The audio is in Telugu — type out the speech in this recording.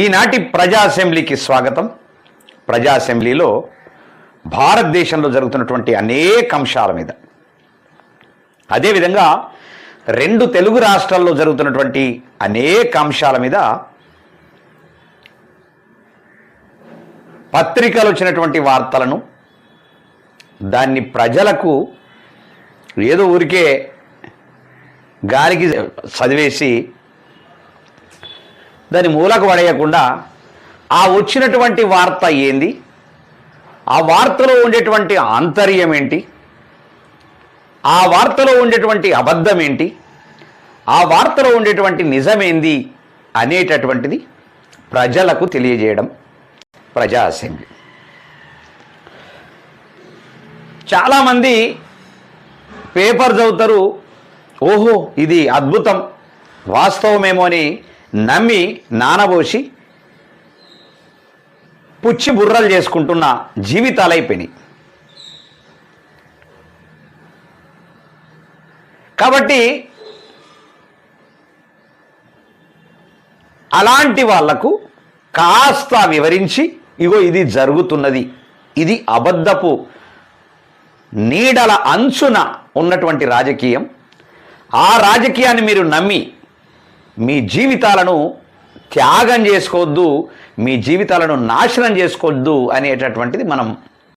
ఈనాటి ప్రజా అసెంబ్లీకి స్వాగతం. ప్రజా అసెంబ్లీలో భారతదేశంలో జరుగుతున్నటువంటి అనేక అంశాల మీద, అదేవిధంగా రెండు తెలుగు రాష్ట్రాల్లో జరుగుతున్నటువంటి అనేక అంశాల మీద పత్రికలు వచ్చినటువంటి వార్తలను దాన్ని ప్రజలకు ఏదో ఊరికే గాలికి చదివేసి దాని మూలకు పడేయకుండా ఆ వచ్చినటువంటి వార్త ఏంది, ఆ వార్తలో ఉండేటువంటి ఆంతర్యం ఏంటి, ఆ వార్తలో ఉండేటువంటి అబద్ధం ఏంటి, ఆ వార్తలో ఉండేటువంటి నిజమేంది అనేటటువంటిది ప్రజలకు తెలియజేయడం ప్రజా అసెంబ్లీ. చాలామంది పేపర్ చదువుతారు, ఓహో ఇది అద్భుతం వాస్తవమేమో అని నమ్మి నానబోసి పుచ్చి బుర్రలు చేసుకుంటున్న జీవితాలు అయిపోయినాయి. కాబట్టి అలాంటి వాళ్లకు కాస్త వివరించి, ఇగో ఇది జరుగుతున్నది, ఇది అబద్ధపు నీడల అంచున ఉన్నటువంటి రాజకీయం, ఆ రాజకీయాన్ని మీరు నమ్మి మీ జీవితాలను త్యాగం చేసుకోవద్దు, మీ జీవితాలను నాశనం చేసుకోవద్దు అనేటటువంటిది మనం